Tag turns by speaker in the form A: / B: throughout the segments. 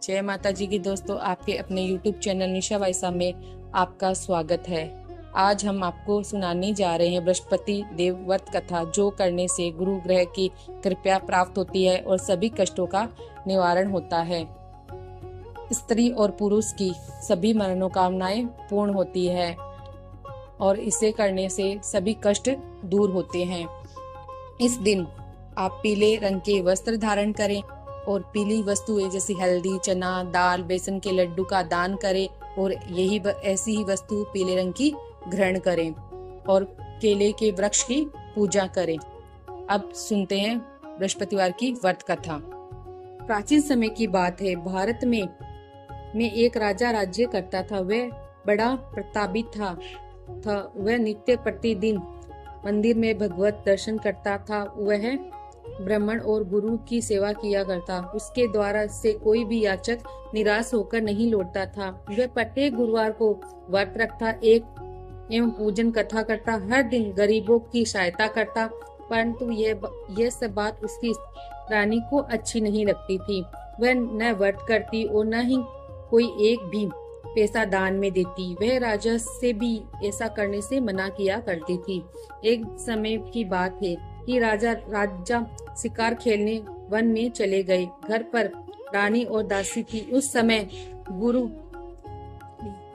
A: जय माता जी की दोस्तों, आपके अपने YouTube चैनल निशा वाइसा में आपका स्वागत है। आज हम आपको सुनाने जा रहे हैं बृहस्पति देव व्रत कथा, जो करने से गुरु ग्रह की कृपा प्राप्त होती है और सभी कष्टों का निवारण होता है। स्त्री और पुरुष की सभी मनोकामनाएं पूर्ण होती है और इसे करने से सभी कष्ट दूर होते हैं। इस दिन आप पीले रंग के वस्त्र धारण करें और पीली वस्तुएं जैसे हल्दी, चना, दाल, बेसन के लड्डू का दान करें और ऐसी ही वस्तु पीले रंग की ग्रहण करें और केले के वृक्ष की पूजा करें। अब सुनते हैं बृहस्पतिवार की व्रत कथा। प्राचीन समय की बात है। भारत में एक राजा राज्य करता था। वह बड़ा प्रतापी था। वह नित्य प्रतिदिन मंदिर में भगवत दर्शन करता था। वह ब्राह्मण और गुरु की सेवा किया करता। उसके द्वारा से कोई भी याचक निराश होकर नहीं लौटता था। वह प्रत्येक गुरुवार को व्रत रखता, एक एवं पूजन कथा करता, हर दिन गरीबों की सहायता करता। परंतु यह सब बात उसकी रानी को अच्छी नहीं लगती थी। वह न व्रत करती और न ही कोई एक भी पैसा दान में देती। वह राजा से भी ऐसा करने से मना किया करती थी। एक समय की बात है कि राजा शिकार खेलने वन में चले गए। घर पर रानी और दासी थी। उस समय गुरु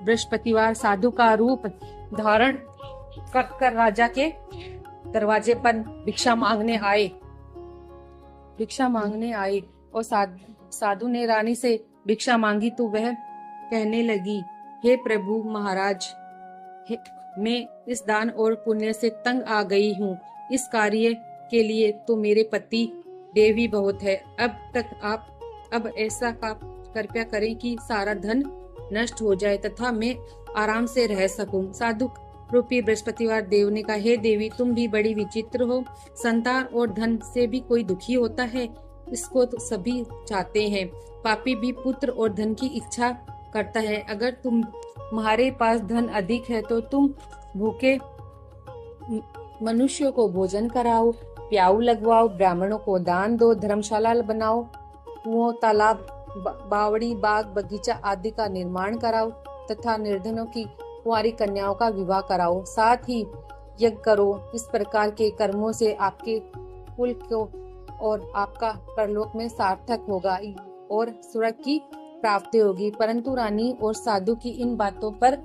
A: बृहस्पतिवार साधु का रूप धारण कर राजा के दरवाजे पर भिक्षा मांगने आए और साधु ने रानी से भिक्षा मांगी तो वह कहने लगी, हे प्रभु महाराज, मैं इस दान और पुण्य से तंग आ गई हूँ। इस कार्य के लिए तो मेरे पति देव ही बहुत है। अब ऐसा कृपया करें कि सारा धन नष्ट हो जाए तथा मैं आराम से रह सकूं। साधु रूपी बृहस्पतिवार देव ने कहा, हे देवी, तुम भी बड़ी विचित्र हो। संतान और धन से भी कोई दुखी होता है, इसको तो सभी चाहते हैं। पापी भी पुत्र और धन की इच्छा करता है। अगर तुम्हारे पास धन अधिक है तो तुम भूखे मनुष्यों को भोजन कराओ, प्याऊ लगवाओ, ब्राह्मणों को दान दो, धर्मशाला बनाओ, कुओं, तालाब, बावड़ी, बाग, बगीचा आदि का निर्माण कराओ तथा निर्धनों की कुंवारी कन्याओं का विवाह कराओ। साथ ही यज्ञ करो। इस प्रकार के कर्मों से आपके कुल को और आपका परलोक में सार्थक होगा और स्वर्ग की प्राप्ति होगी। परंतु रानी और साधु की इन बातों पर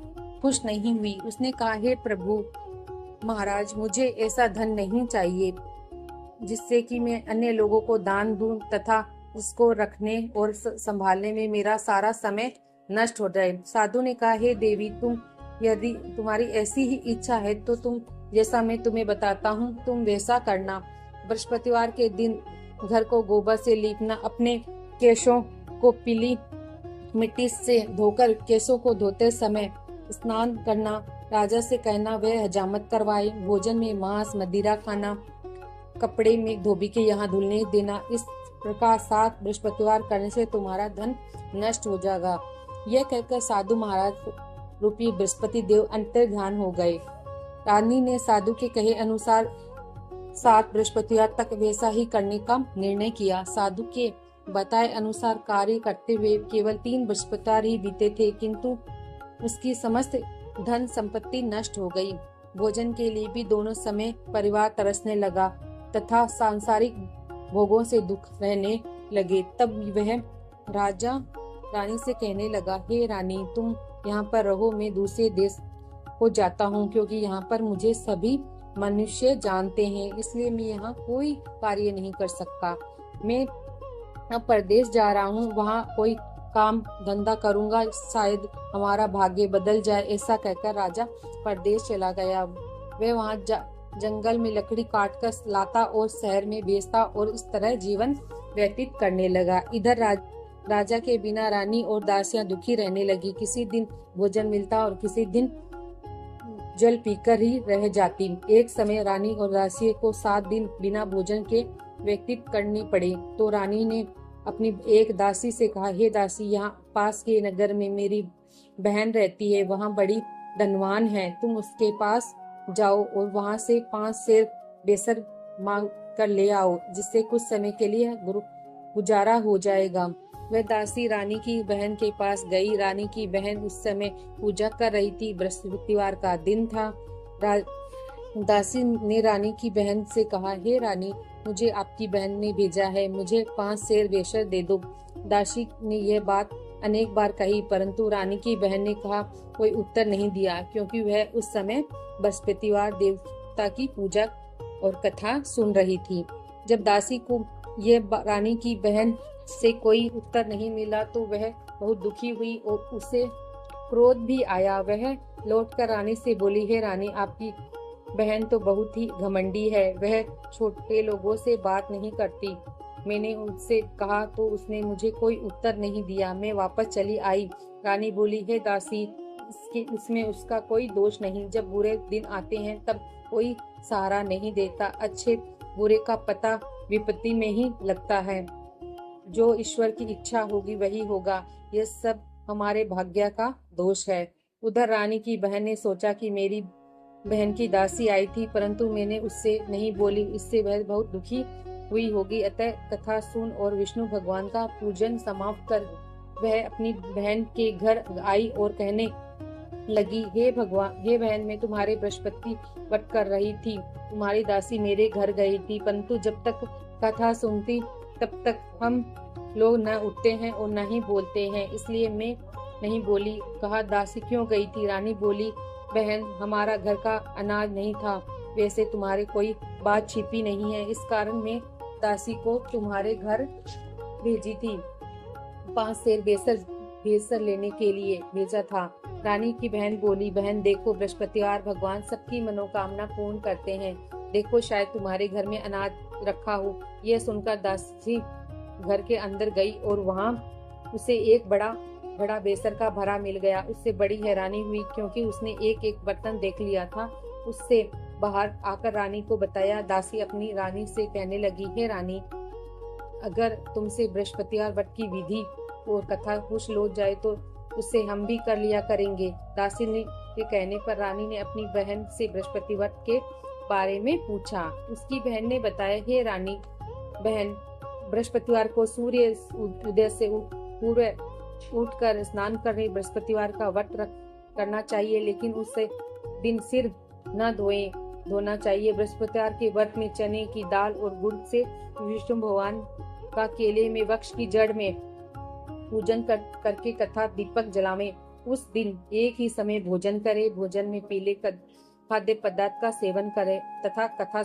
A: खुश नहीं हुई। उसने कहा, हे प्रभु महाराज, मुझे ऐसा धन नहीं चाहिए जिससे कि मैं अन्य लोगों को दान दूं तथा इसको रखने और संभालने में मेरा सारा समय नष्ट हो जाए। साधु ने कहा, हे देवी, यदि तुम्हारी ऐसी ही इच्छा है तो तुम जैसा मैं तुम्हें बताता हूँ तुम वैसा करना। बृहस्पतिवार के दिन घर को गोबर से लीपना, अपने केशों को पीली मिट्टी से धोकर केशों को धोते समय स्नान करना, राजा से कहना वह हजामत करवाए, भोजन में मांस मदिरा खाना, कपड़े में धोबी के यहाँ धुलने देना। इस प्रकार 7 बृहस्पतिवार करने से तुम्हारा धन नष्ट हो जाएगा। यह कहकर साधु महाराज रूपी बृहस्पति देव अंतर ध्यान हो गए। रानी ने साधु के कहे अनुसार 7 बृहस्पतिवार तक वैसा ही करने का निर्णय किया। साधु के बताए अनुसार कार्य करते हुए केवल 3 बृहस्पतिवार ही बीते थे, किंतु उसकी समस्त धन संपत्ति नष्ट हो गई। भोजन के लिए भी दोनों समय परिवार तरसने लगा तथा सांसारिक भोगों से दुख रहने लगे। तब वह राजा रानी से कहने लगा, हे रानी, तुम यहाँ पर रहो, मैं दूसरे देश को जाता हूँ, क्योंकि यहाँ पर मुझे सभी मनुष्य जानते हैं, इसलिए मैं यहाँ कोई कार्य नहीं कर सकता। मैं अब परदेश जा रहा हूँ, वहाँ कोई काम धंधा करूंगा, शायद हमारा भाग्य बदल जाए। ऐसा कहकर राजा परदेश चला गया। वह वहाँ जंगल में लकड़ी काटकर लाता और शहर में बेचता और इस तरह जीवन व्यतीत करने लगा। इधर राजा के बिना रानी और दासियां दुखी रहने लगी। किसी दिन भोजन मिलता और किसी दिन जल पीकर ही रह जाती। एक समय रानी और दासी को 7 दिन बिना भोजन के व्यतीत करने पड़े तो रानी ने अपनी एक दासी से कहा, हे दासी, यहाँ पास के नगर में मेरी बहन रहती है, वहाँ बड़ी धनवान है, तुम उसके पास जाओ और वहाँ से 5 सेर बेसर मांग कर ले आओ, जिससे कुछ समय के लिए गुजारा हो जाएगा। वह दासी रानी की बहन के पास गई। रानी की बहन उस समय पूजा कर रही थी। बृहस्पतिवार का दिन था। दासी ने रानी की बहन से कहा, हे रानी, मुझे आपकी बहन ने भेजा है, मुझे 5 शेर बेशर दे दो। दासी ने यह बात अनेक बार कही, परंतु रानी की बहन ने कहा कोई उत्तर नहीं दिया, क्योंकि वह उस समय बृहस्पतिवार देवता की पूजा और कथा सुन रही थी। जब दासी को यह रानी की बहन से कोई उत्तर नहीं मिला तो वह बहुत दुखी हुई और उसे क्रोध भी आया। वह लौटकर रानी से बोली, हे रानी, आपकी बहन तो बहुत ही घमंडी है, वह छोटे लोगों से बात नहीं करती। मैंने उससे कहा तो उसने मुझे कोई उत्तर नहीं दिया, मैं वापस चली आई। रानी बोली, हे दासी, इसमें उसका कोई दोष नहीं। जब बुरे दिन आते हैं तब कोई सहारा नहीं देता। अच्छे बुरे का पता विपत्ति में ही लगता है। जो ईश्वर की इच्छा होगी वही होगा। यह सब हमारे भाग्य का दोष है। उधर रानी की बहन ने सोचा कि मेरी बहन की दासी आई थी, परंतु मैंने उससे नहीं बोली, इससे वह बहुत दुखी हुई होगी। अतः कथा सुन और विष्णु भगवान का पूजन समाप्त कर वह अपनी बहन के घर आई और कहने लगी, हे भगवान, हे बहन, मैं तुम्हारे बृहस्पति व्रत कर रही थी। तुम्हारी दासी मेरे घर गई थी, परंतु जब तक कथा सुनती तब तक हम लोग न उठते हैं और न ही बोलते हैं, इसलिए मैं नहीं बोली। कहा, दासी क्यों गई थी? रानी बोली, बहन, हमारा घर का अनाज नहीं था। वैसे तुम्हारे कोई बात छिपी नहीं है, इस कारण मैं दासी को तुम्हारे घर भेजी थी। 5 शेर बेसर लेने के लिए भेजा था। रानी की बहन बोली, बहन देखो, बृहस्पतिवार भगवान सबकी मनोकामना पूर्ण करते हैं। देखो, शायद तुम्हारे घर में अनाज रखा हो। यह सुनकर दासी घर के अंदर गई और वहां उसे एक बड़ा बेसर का भरा मिल गया। उससे बड़ी हैरानी हुई, क्योंकि उसने एक एक बर्तन देख लिया था। उससे बाहर आकर रानी को बताया। दासी अपनी रानी से कहने लगी, हे रानी, अगर तुमसे बृहस्पतिवार व्रत की विधि और कथा कुछ लौट जाए तो उससे हम भी कर लिया करेंगे। दासी ने के कहने पर रानी ने अपनी बहन से बृहस्पति व्रत के बारे में पूछा। उसकी बहन ने बताया, हे रानी बहन, बृहस्पतिवार को सूर्य उदय से पूर्व उठकर स्नान करने बृहस्पतिवार का व्रत करना चाहिए, लेकिन उससे दिन सिर न धोना चाहिए। बृहस्पतिवार के व्रत में चने की दाल और गुड़ से विष्णु भगवान का केले में वृक्ष की जड़ में पूजन करके तथा दीपक जलावे। उस दिन एक ही समय भोजन करे। भोजन में पीले खाद्य पदार्थ का सेवन करे तथा कथा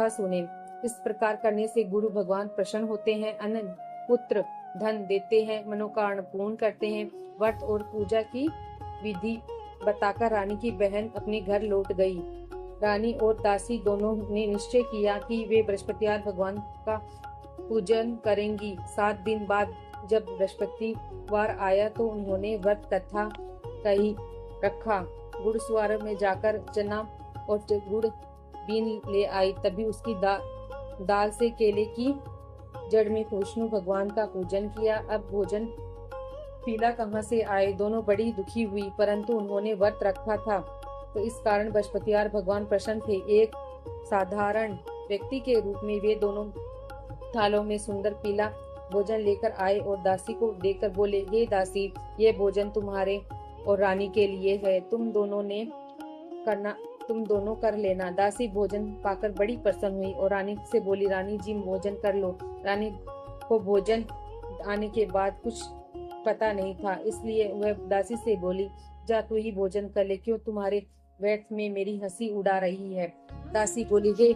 A: सुने। इस प्रकार करने से गुरु भगवान प्रसन्न होते हैं, अन्न पुत्र धन देते हैं, मनोकामना पूर्ण करते हैं। व्रत और पूजा की विधि बताकर रानी की बहन अपने घर लौट गई। रानी और दासी दोनों ने निश्चय किया कि वे बृहस्पतिवार भगवान का पूजन करेंगी। 7 दिन बाद जब बृहस्पतिवार आया तो उन्होंने व्रत कथा कही रखा। गुरुद्वारे में जाकर चना और गुड़ बीन ले आई। तभी उसकी दाल से केले की जड़ में विष्णु भगवान का पूजन किया। अब भोजन पीला कहाँ से आए? दोनों बड़ी दुखी हुई, परंतु उन्होंने व्रत रखा था तो इस कारण बृहस्पतिवार भगवान प्रसन्न थे। एक साधारण व्यक्ति के रूप में वे दोनों थालों में सुंदर पीला भोजन लेकर आए और दासी को देकर बोले, हे दासी, ये भोजन तुम्हारे और रानी के लिए है, तुम दोनों कर लेना। दासी भोजन पाकर बड़ी प्रसन्न हुई और रानी से बोली, रानी जी, भोजन कर लो। रानी को भोजन आने के बाद कुछ पता नहीं था, इसलिए वह दासी से बोली, जा तू ही भोजन कर ले, क्यों तुम्हारे व्यर्थ में मेरी हंसी उड़ा रही है। दासी बोली, हे,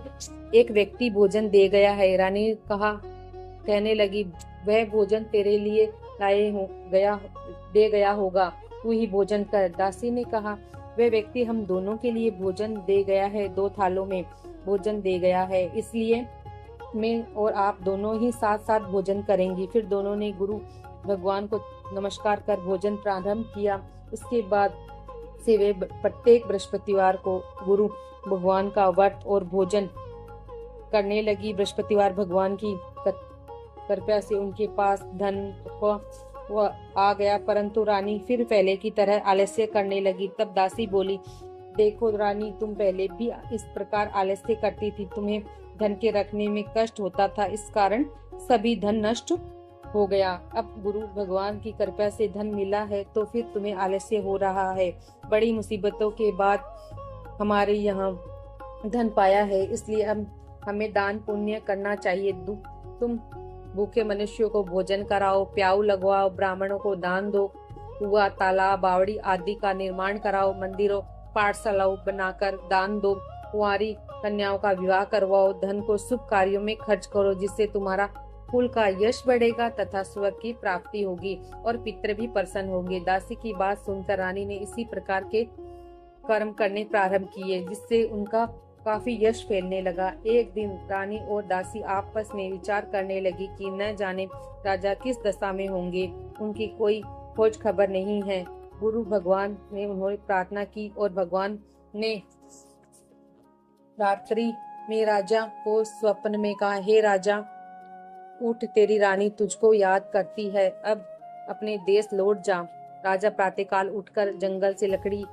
A: एक व्यक्ति भोजन दे गया है। रानी कहने लगी, वह भोजन तेरे लिए दे गया होगा, तू ही भोजन कर। दासी ने कहा, वह व्यक्ति हम दोनों के लिए भोजन दे गया है, 2 थालों में भोजन दे गया है, इसलिए मैं और आप दोनों ही साथ साथ भोजन करेंगी। फिर दोनों ने गुरु भगवान को नमस्कार कर भोजन प्रारंभ किया। उसके बाद से वे प्रत्येक बृहस्पतिवार को गुरु भगवान का व्रत और भोजन करने लगी। बृहस्पतिवार भगवान की कृपा से उनके पास धन आ गया, परंतु रानी फिर पहले की तरह आलस्य करने लगी। तब दासी बोली, देखो रानी, तुम पहले भी इस प्रकार आलस्य करती थी, तुम्हें धन के रखने में कष्ट होता था, इस कारण सभी धन नष्ट हो गया। अब गुरु भगवान की कृपा से धन मिला है तो फिर तुम्हें आलस्य हो रहा है। बड़ी मुसीबतों के बाद हमारे यहाँ धन पाया है, इसलिए अब हमें दान पुण्य करना चाहिए। तुम भूखे मनुष्यों को भोजन कराओ, प्याऊ लगवाओ, ब्राह्मणों को दान दो, कुआं, तालाब, बावड़ी आदि का निर्माण कराओ, मंदिरों पाठशालाओं बनाकर दान दो, कुंवारी कन्याओं का विवाह करवाओ, धन को शुभ कार्यों में खर्च करो, जिससे तुम्हारा कुल का यश बढ़ेगा तथा स्वर्ग की प्राप्ति होगी और पितृ भी प्रसन्न होंगे। दासी की बात सुनकर रानी ने इसी प्रकार के कर्म करने प्रारंभ किए, जिससे उनका काफी यश फैलने लगा। एक दिन रानी और दासी आपस में विचार करने लगी कि न जाने राजा किस दशा में होंगे, उनकी कोई खोज खबर नहीं है। गुरु भगवान ने उन्होंने प्रार्थना की और भगवान ने रात्रि में राजा को स्वप्न में कहा, हे राजा उठ, तेरी रानी तुझको याद करती है, अब अपने देश लौट जा। राजा प्रातःकाल उठकर जंगल से लकड़ी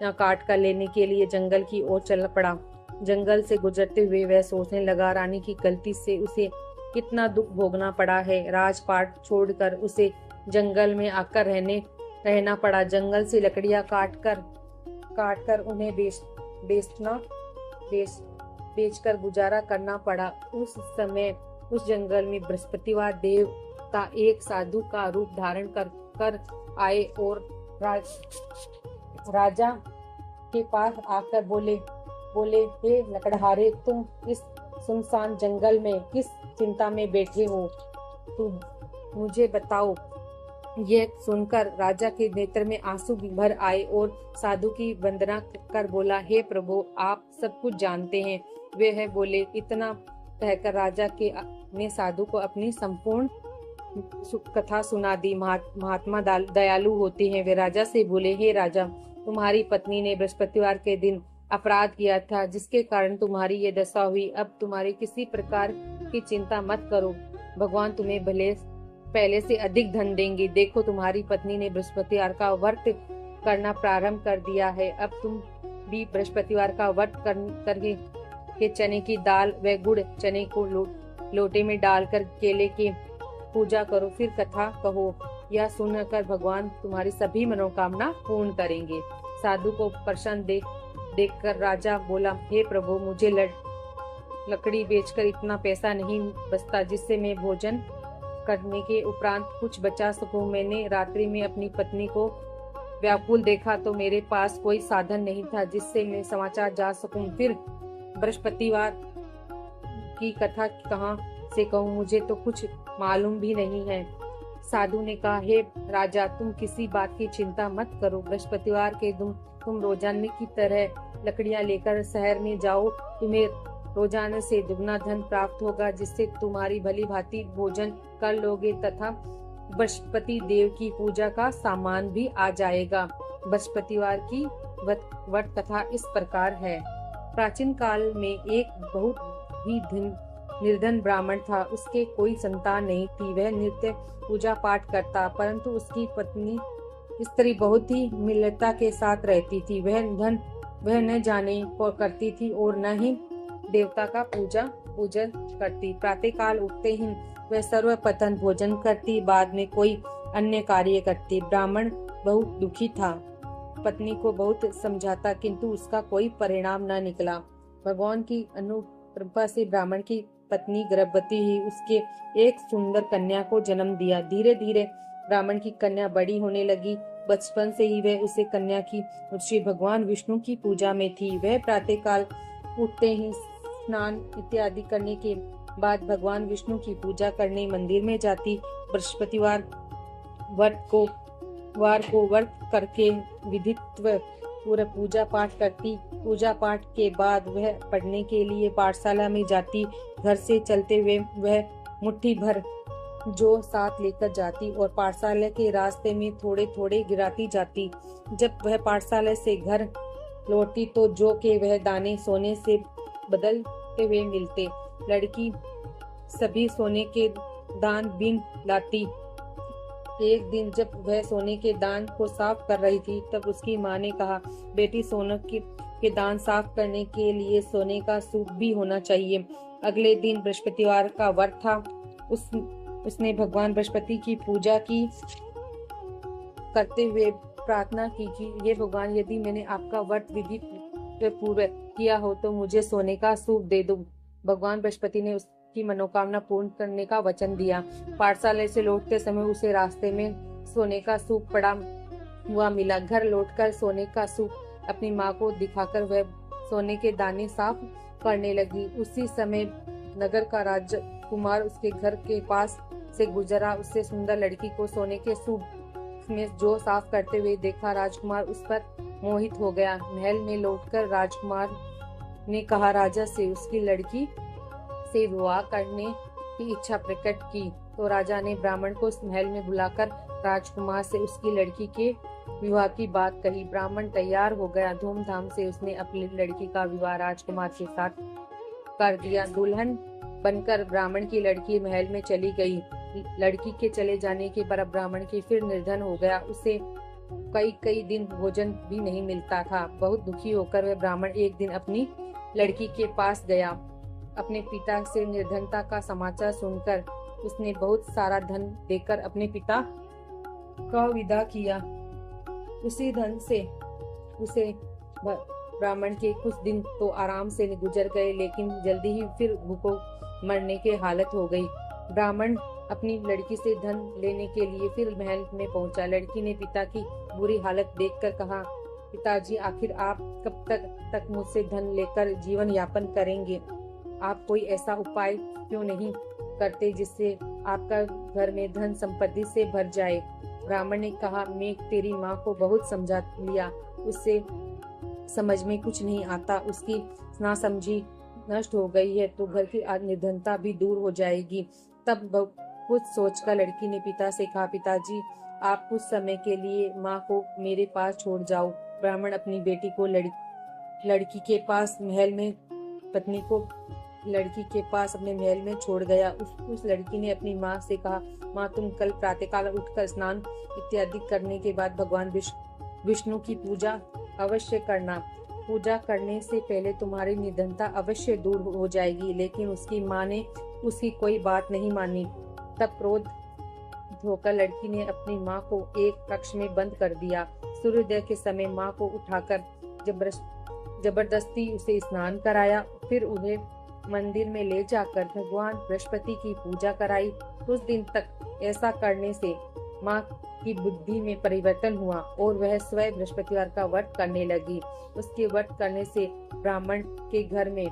A: काट कर लेने के लिए जंगल की ओर चल पड़ा। जंगल से गुजरते हुए वह सोचने लगा, रानी की गलती से उसे कितना दुख भोगना पड़ा है। राजपाट छोड़कर उसे जंगल में आकर रहना पड़ा। जंगल से लकड़ियां काट कर उन्हें बेचकर गुजारा करना पड़ा। उस समय उस जंगल में बृहस्पतिवार देवता एक साधु का रूप धारण कर आए और राजा के पास आकर बोले, हे लकड़हारे, तुम इस सुनसान जंगल में किस चिंता में बैठे हो, तुम मुझे बताओ। यह सुनकर राजा के नेत्र में आंसू भर आए और साधु की वंदना कर बोला, हे प्रभु, आप सब कुछ जानते हैं। वे है बोले। इतना कहकर राजा ने साधु को अपनी संपूर्ण कथा सुना दी। महात्मा दयालु होते हैं। वे राजा से बोले, हे राजा, तुम्हारी पत्नी ने बृहस्पतिवार के दिन अपराध किया था, जिसके कारण तुम्हारी ये दशा हुई। अब तुम्हारी किसी प्रकार की चिंता मत करो, भगवान तुम्हें पहले से अधिक धन देंगे। देखो, तुम्हारी पत्नी ने बृहस्पतिवार का व्रत करना प्रारंभ कर दिया है। अब तुम भी बृहस्पतिवार का व्रत करके चने की दाल व गुड़ चने को लोटे में डालकर केले की पूजा करो, फिर कथा कहो। यह सुनकर भगवान तुम्हारी सभी मनोकामना पूर्ण करेंगे। साधु को प्रसन्न देखकर राजा बोला, हे प्रभु, मुझे लकड़ी बेचकर इतना पैसा नहीं बचता जिससे मैं भोजन करने के उपरांत कुछ बचा सकूं। मैंने रात्रि में अपनी पत्नी को व्याकुल देखा तो मेरे पास कोई साधन नहीं था जिससे मैं समाचार जा सकूं। फिर बृहस्पतिवार की कथा कहाँ से कहूँ, मुझे तो कुछ मालूम भी नहीं है। साधु ने कहा, हे राजा, तुम किसी बात की चिंता मत करो। बृहस्पतिवार के दिन तुम रोजाने की तरह लकड़ियां लेकर शहर में जाओ। तुम्हें रोजाना से दुगना धन प्राप्त होगा, जिससे तुम्हारी भली भांति भोजन कर लोगे तथा बृहस्पति देव की पूजा का सामान भी आ जाएगा। बृहस्पतिवार की व्रत कथा इस प्रकार है। प्राचीन काल में एक बहुत ही निर्धन ब्राह्मण था। उसके कोई संतान नहीं थी। वह नित्य पूजा पाठ करता, परंतु उसकी पत्नी स्त्री बहुत ही मिलता के साथ रहती थी। वह न जाने को करती थी और न ही देवता का पूजन करती। प्रातःकाल उठते ही वह सर्वप्रथम भोजन करती, बाद में कोई अन्य कार्य करती। ब्राह्मण बहुत दुखी था। पत्नी को बहुत समझाता, किंतु उसका कोई परिणाम न निकला। भगवान की अनुकृपा से ब्राह्मण की पत्नी गर्भवती ही उसके एक सुंदर कन्या को जन्म दिया। धीरे धीरे ब्राह्मण की कन्या बड़ी होने लगी। बचपन से ही वह उसे कन्या की रुचि भगवान विष्णु की पूजा में थी। वह प्रातःकाल उठते ही स्नान इत्यादि करने के बाद भगवान विष्णु की पूजा करने मंदिर में जाती। बृहस्पतिवार को व्रत करके विधित्व पूरा पूजा पाठ करती। पूजा पाठ के बाद वह पढ़ने के लिए पाठशाला में जाती। घर से चलते हुए वह मुट्ठी भर जो साथ लेकर जाती और पाठशाला के रास्ते में थोड़े थोड़े गिराती जाती। जब वह पाठशाला से घर लौटती तो जो के वह दाने सोने से बदलते हुए मिलते। लड़की सभी सोने के दान बीन लाती। एक दिन जब वह सोने के दान को साफ कर रही थी तब उसकी माँ ने कहा, बेटी, सोने के दान साफ करने के लिए सोने का सूप भी होना चाहिए। अगले दिन बृहस्पतिवार का व्रत था। उसने भगवान बृहस्पति की पूजा की, करते हुए प्रार्थना की कि ये भगवान, यदि मैंने आपका व्रत विधि पूर्वक किया हो तो मुझे सोने का सूप दे दो। भगवान बृहस्पति ने उसकी मनोकामना पूर्ण करने का वचन दिया। पाठशाला से लौटते समय उसे रास्ते में सोने का सूप पड़ा हुआ मिला। घर लौटकर सोने का सूप अपनी माँ को दिखाकर वह सोने के दाने साफ करने लगी। उसी समय नगर का राजकुमार उसके घर के पास से गुजरा। उससे सुंदर लड़की को सोने के सूप में जो साफ करते हुए देखा, राजकुमार उस पर मोहित हो गया। महल में लौटकर राजकुमार ने कहा राजा से उसकी लड़की से विवाह करने की इच्छा प्रकट की। तो राजा ने ब्राह्मण को महल में बुलाकर राजकुमार से उसकी लड़की के विवाह की बात कही। ब्राह्मण तैयार हो गया। धूमधाम से उसने अपनी लड़की का विवाह राजकुमार के साथ कर दिया। दुल्हन बनकर ब्राह्मण की लड़की महल में चली गई। लड़की के चले जाने के बाद ब्राह्मण की फिर निर्धन हो गया। उसे कई दिन भोजन भी नहीं मिलता था। बहुत दुखी होकर वह ब्राह्मण एक दिन अपनी लड़की के पास गया। अपने पिता से निर्धनता का समाचार सुनकर उसने बहुत सारा धन देकर अपने पिता का विदा किया। उसी धन से उसे ब्राह्मण के कुछ दिन तो आराम से गुजर गए, लेकिन जल्दी ही फिर भूखों मरने की हालत हो गई। ब्राह्मण अपनी लड़की से धन लेने के लिए फिर महल में पहुंचा। लड़की ने पिता की बुरी हालत देखकर कहा, पिताजी, आखिर आप कब तक मुझसे धन लेकर जीवन यापन करेंगे? आप कोई ऐसा उपाय क्यों नहीं करते जिससे आपका घर में धन संपत्ति से भर जाए? ब्राह्मण ने कहा, मैं तेरी माँ को बहुत समझा लिया, उससे समझ में कुछ नहीं आता। उसकी नासमझी नष्ट हो गई है तो घर की निर्धनता भी दूर हो जाएगी। तब कुछ सोचकर लड़की ने पिता से कहा, पिताजी, आप कुछ समय के लिए माँ को मेरे पास छोड़ जाओ। ब्राह्मण अपनी बेटी को लड़की के पास महल में पत्नी को लड़की के पास अपने महल में छोड़ गया। उस लड़की ने अपनी माँ से कहा, माँ, तुम कल प्रातःकाल उठकर स्नान इत्यादि करने के बाद भगवान विष्णु की पूजा अवश्य करना। पूजा करने से पहले तुम्हारी निर्धनता अवश्य दूर हो जाएगी। लेकिन उसकी माँ ने उसकी कोई बात नहीं मानी। तब क्रोध होकर लड़की ने अपनी माँ को एक कक्ष में बंद कर दिया। सूर्योदय के समय माँ को उठाकर जबरदस्ती उसे स्नान कराया। फिर उन्हें मंदिर में ले जाकर भगवान बृहस्पति की पूजा कराई। कुछ दिन तक ऐसा करने से माँ की बुद्धि में परिवर्तन हुआ और वह स्वयं बृहस्पतिवार का व्रत करने लगी। उसके व्रत करने से ब्राह्मण के घर में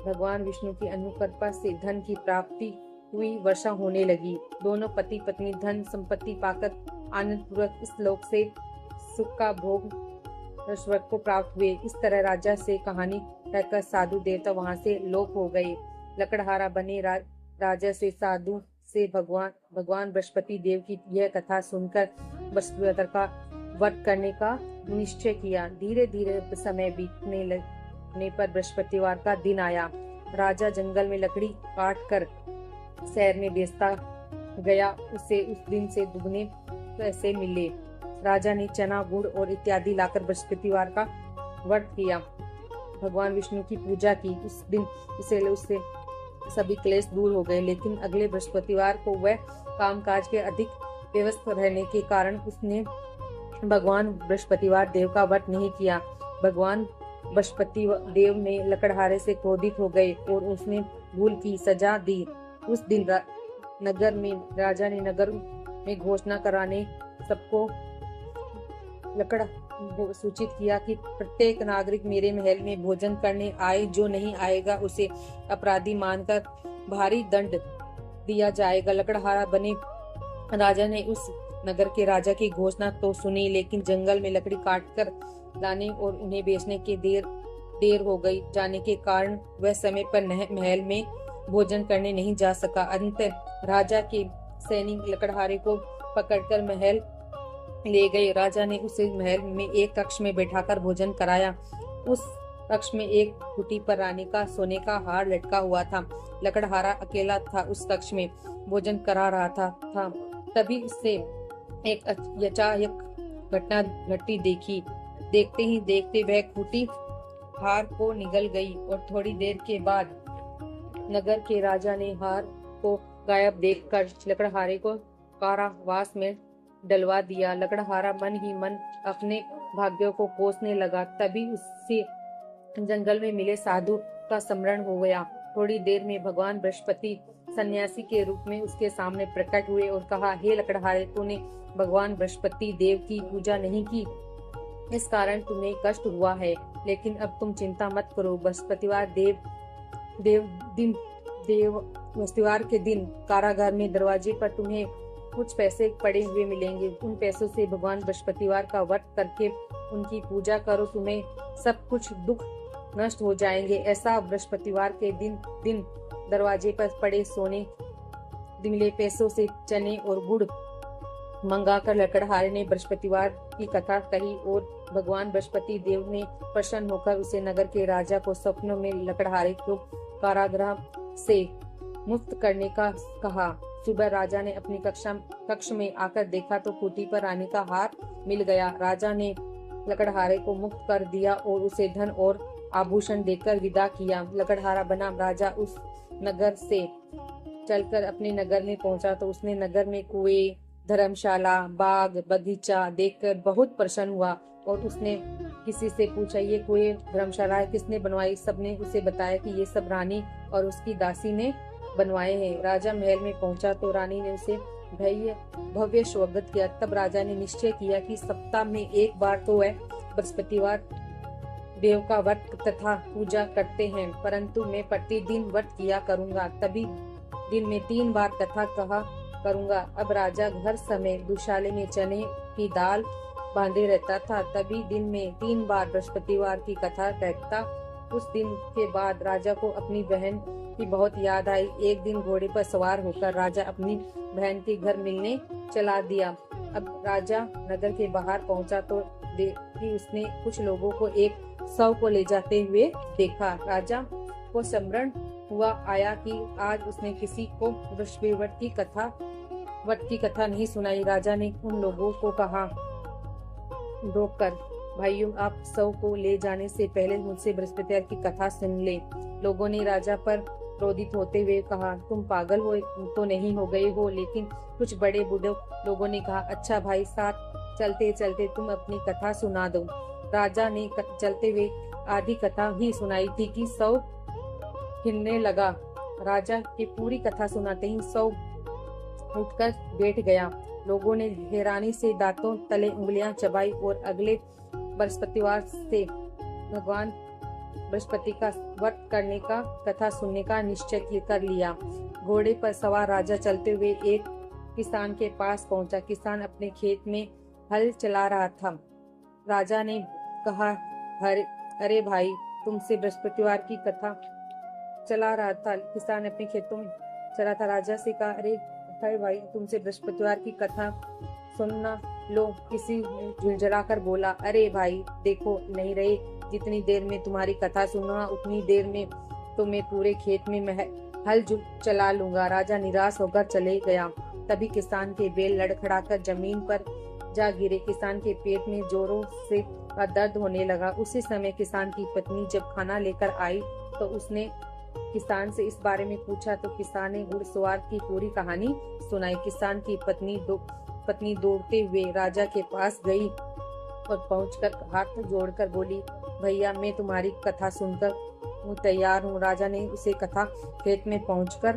A: भगवान विष्णु की अनुकृपा से धन की प्राप्ति हुई, वर्षा होने लगी। दोनों पति पत्नी धन संपत्ति पाकर आनंद पूर्वक इस लोक से सुख का भोग स्वर्ग को प्राप्त हुए। इस तरह राजा से कहानी कहकर साधु देवता वहां से लोप हो गए। लकड़हारा बने राजा से साधु से भगवान बृहस्पति देव की यह कथा सुनकर बृहस्पतिवार का व्रत करने का निश्चय किया। धीरे धीरे समय बीतने लगने पर बृहस्पतिवार का दिन आया। राजा जंगल में लकड़ी काट कर शहर में बेचता गया। उसे उस दिन से दुगने पैसे मिले। राजा ने चना, गुड़ और इत्यादि लाकर बृहस्पतिवार का व्रत किया, भगवान विष्णु की पूजा की। उस दिन उससे सभी क्लेश दूर हो गए। लेकिन अगले बृहस्पतिवार को वह कामकाज के अधिक व्यस्त रहने के कारण उसने भगवान बृहस्पतिवार देव का व्रत नहीं किया। भगवान बृहस्पति देव ने लकड़हारे से क्रोधित हो गए और उसने भूल की सजा दी। उस दिन राजा ने नगर में घोषणा कराने सबको सूचित किया कि प्रत्येक नागरिक मेरे महल में भोजन करने आए। जो नहीं आएगा उसे अपराधी मानकर भारी दंड दिया जाएगा। लकड़हारा बने राजा ने उस नगर के राजा की घोषणा तो सुनी, लेकिन जंगल में लकड़ी काटकर लाने और उन्हें बेचने के देर हो गई जाने के कारण वह समय पर महल में भोजन करने नहीं जा सका। अंत राजा के सैनिक लकड़हारे को पकड़कर महल ले गए। राजा ने उसे महल में एक कक्ष में बैठाकर भोजन कराया। उस कक्ष में एक कुटी पर रानी का सोने का हार लटका हुआ था। लकड़हारा अकेला था, उस कक्ष में भोजन करा रहा था। तभी उससे एक अचानक घटना घटी देखी। देखते ही देखते वह कुटी हार को निगल गई और थोड़ी देर के बाद नगर के राजा ने हार को गायब देखकर लकड़हारे को कारावास में डलवा दिया। लकड़हारा मन ही मन अपने भाग्यों को कोसने लगा। तभी उससे जंगल में मिले साधु का स्मरण हो गया। थोड़ी देर में भगवान बृहस्पति सन्यासी के रूप में उसके सामने प्रकट हुए और कहा, हे लकड़हारे, तूने भगवान बृहस्पति देव की पूजा नहीं की, इस कारण तुम्हें कष्ट हुआ है। लेकिन अब तुम चिंता मत करो। बृहस्पतिवार बृहस्पतिवार के दिन कारागार में दरवाजे पर तुम्हें कुछ पैसे पड़े हुए मिलेंगे। उन पैसों से भगवान बृहस्पतिवार का व्रत करके उनकी पूजा करो, तुम्हें सब कुछ दुख नष्ट हो जाएंगे। ऐसा बृहस्पतिवार के दिन दरवाजे पर पड़े सोने मिले पैसों से चने और गुड़ मंगाकर लकड़हारे ने बृहस्पतिवार की कथा कही और भगवान बृहस्पति देव ने प्रसन्न होकर उसे नगर के राजा को स्वप्नों में लकड़हारे को कारागृह से मुक्त करने का कहा। सुबह राजा ने अपनी कक्ष में आकर देखा तो खूंटी पर रानी का हार मिल गया। राजा ने लकड़हारे को मुक्त कर दिया और उसे धन और आभूषण देकर विदा किया। लकड़हारा बनाम राजा उस नगर से चलकर अपने नगर में पहुंचा तो उसने नगर में कुएं, धर्मशाला, बाग, बगीचा देखकर बहुत प्रसन्न हुआ और उसने किसी से पूछा, ये कुएं, धर्मशाला किसने बनवाई? सबने उसे बताया कि ये सब रानी और उसकी दासी ने बनवाए हैं। राजा महल में पहुंचा तो रानी ने उसे भव्य स्वागत किया। तब राजा ने निश्चय किया कि सप्ताह में एक बार तो वह बृहस्पतिवार देव का व्रत तथा पूजा करते हैं, परंतु मैं प्रतिदिन व्रत किया करूंगा। तभी दिन में 3 बार कथा कहा करूंगा। अब राजा हर समय दुशाले में चने की दाल बांधे रहता था। तभी दिन में 3 बार बृहस्पतिवार की कथा कहता। उस दिन के बाद राजा को अपनी बहन की बहुत याद आई। एक दिन घोड़े पर सवार होकर राजा अपनी बहन के घर मिलने चला दिया। अब राजा नगर के बाहर पहुंचा तो कि उसने कुछ लोगों को एक शव को ले जाते हुए देखा। राजा को स्मरण हुआ आया कि आज उसने किसी को बृहस्पतिवार की कथा नहीं सुनाई। राजा ने उन लोगों को कहा, रोककर, भाइयों, आप शव को ले जाने से पहले मुझसे बृहस्पतिवार की कथा सुन ले। लोगों ने राजा पर क्रोधित होते हुए कहा, तुम पागल हो तो नहीं हो गए हो? लेकिन कुछ बड़े बूढ़े लोगों ने कहा, अच्छा भाई, साथ चलते चलते तुम अपनी कथा सुना दो। राजा ने चलते हुए आधी कथा ही सुनाई थी कि शव हिलने लगा। राजा की पूरी कथा सुनाते ही शव उठकर बैठ गया। लोगों ने हैरानी से दांतों तले उंगलियां चबाई और अगले बृहस्पतिवार से भगवान बृहस्पति का व्रत करने का कथा सुनने का निश्चय कर लिया। घोड़े पर सवार राजा चलते हुए एक किसान के पास पहुंचा। किसान अपने खेत में हल चला रहा था। राजा ने कहा, अरे भाई, तुमसे बृहस्पतिवार की कथा चला रहा था। किसान अपने खेतों में चला था। राजा से कहा, अरे भाई, तुमसे बृहस्पतिवार की कथा सुनना लो। किसी ने झुंझला कर बोला, अरे भाई, देखो नहीं रहे, जितनी देर में तुम्हारी कथा सुनूंगा उतनी देर में तो मैं पूरे खेत में हल चला लूंगा। राजा निराश होकर चले गया। तभी किसान के बैल लड़खड़ाकर जमीन पर जा गिरे। किसान के पेट में जोरों से दर्द होने लगा। उसी समय किसान की पत्नी जब खाना लेकर आई तो उसने किसान से इस बारे में पूछा तो किसान ने घुड़सवार की पूरी कहानी सुनाई। किसान की पत्नी दौड़ते हुए राजा के पास गई और पहुंचकर हाथ जोड़कर बोली, भैया, मैं तुम्हारी कथा सुनकर तैयार हूँ। राजा ने उसे कथा खेत में पहुंचकर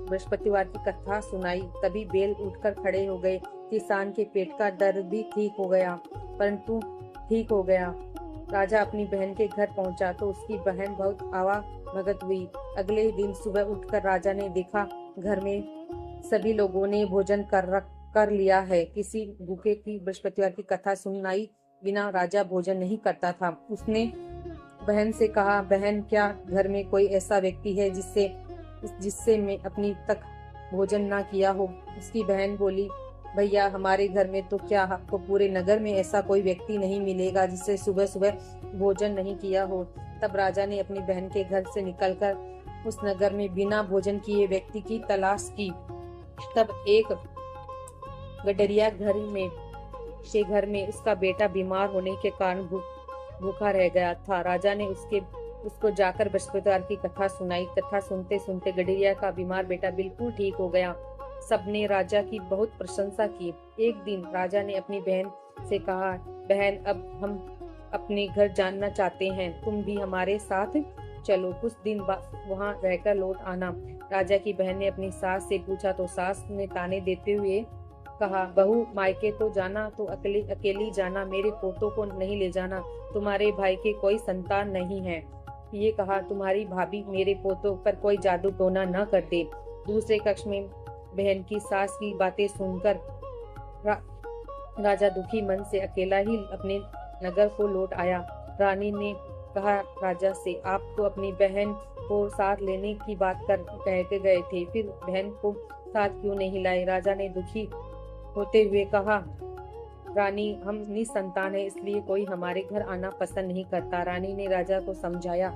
A: बृहस्पतिवार की कथा सुनाई। तभी बैल उठकर खड़े हो गए। किसान के पेट का दर्द भी ठीक हो गया। राजा अपनी बहन के घर पहुंचा तो उसकी बहन बहुत आवाभगत हुई। अगले दिन सुबह उठकर राजा ने देखा घर में सभी लोगों ने भोजन कर लिया है। किसी भूखे की बृहस्पतिवार की कथा सुनाई बिना राजा भोजन नहीं करता था। उसने बहन से कहा, बहन, क्या घर में कोई ऐसा व्यक्ति है जिससे मैं अपनी तक भोजन ना किया हो? उसकी बहन बोली, भैया, हमारे घर में तो क्या, आपको पूरे नगर में ऐसा कोई व्यक्ति नहीं मिलेगा जिससे सुबह सुबह भोजन नहीं किया हो। तब राजा ने अपनी बहन के घर से निकलकर उस नगर में बिना भोजन किए व्यक्ति की तलाश की। तब एक गडरिया घर में उसका बेटा बीमार होने के कारण भूखा रह गया था। राजा ने उसके उसको जाकर बृहस्पतिवार की कथा सुनाई। कथा सुनते सुनते गडरिया का बीमार बेटा बिल्कुल ठीक हो गया। सबने राजा की बहुत प्रशंसा की। एक दिन राजा ने अपनी बहन से कहा, बहन, अब हम अपने घर जानना चाहते हैं, तुम भी हमारे साथ चलो, कुछ दिन वहां रहकर लौट आना। राजा की बहन ने अपनी सास से पूछा तो सास ने ताने देते हुए कहा, बहू, मायके तो जाना तो अकेली जाना, मेरे पोतों को नहीं ले जाना, तुम्हारे भाई के कोई संतान नहीं है। ये कहा, तुम्हारी भाभी मेरे पोतों पर कोई जादू टोना न कर दे। दूसरे कक्ष में बहन की सास की बातें सुनकर राजा दुखी मन से अकेला ही अपने नगर को लौट आया। रानी ने कहा, राजा से, आप तो अपनी बहन को साथ लेने की बात कह के गए थे, फिर बहन को साथ क्यों नहीं लाए? राजा ने दुखी होते हुए कहा, रानी, हम निसंतान है, इसलिए कोई हमारे घर आना पसंद नहीं करता। रानी ने राजा को समझाया,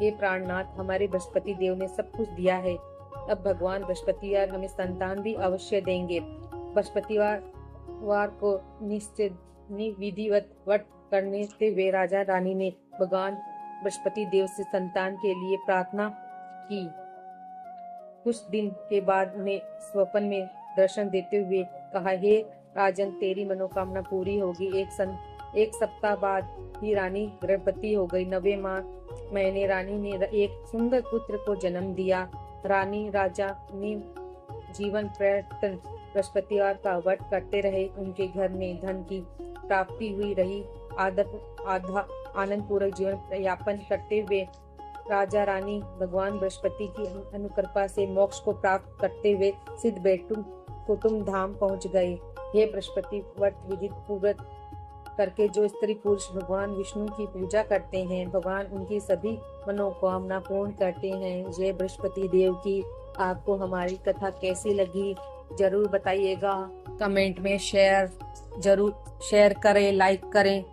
A: हे प्राणनाथ, हमारे बृहस्पति देव ने सब कुछ दिया है, अब भगवान बृहस्पतिवार हमें संतान भी अवश्य देंगे। बृहस्पतिवार को निश्चित विधिवत व्रत करने से वे राजा रानी ने भगवान बृहस्पति देव से संतान के लिए प्रार्थना की। कुछ दिन के बाद उन्हें स्वप्न में दर्शन देते हुए कहा, हे राजन, तेरी मनोकामना पूरी होगी। एक सप्ताह बाद ही रानी गर्भवती हो गई। 9वें महीने रानी ने एक सुंदर पुत्र को जन्म दिया। रानी राजा ने जीवन पर्यंत बृहस्पतिवार का व्रत करते रहे। उनके घर में धन की प्राप्ति हुई रही। आनंद पूर्वक जीवन यापन करते हुए राजा रानी भगवान बृहस्पति की अनुकृपा से मोक्ष को प्राप्त करते हुए सिद्ध बैकुंठ कुटुम्ब धाम पहुंच गए। ये बृहस्पति व्रत विधि पूर्वक करके जो स्त्री पुरुष भगवान विष्णु की पूजा करते हैं, भगवान उनकी सभी मनोकामना पूर्ण करते हैं। जय बृहस्पति देव की। आपको हमारी कथा कैसी लगी जरूर बताइएगा। कमेंट में जरूर शेयर करें, लाइक करें।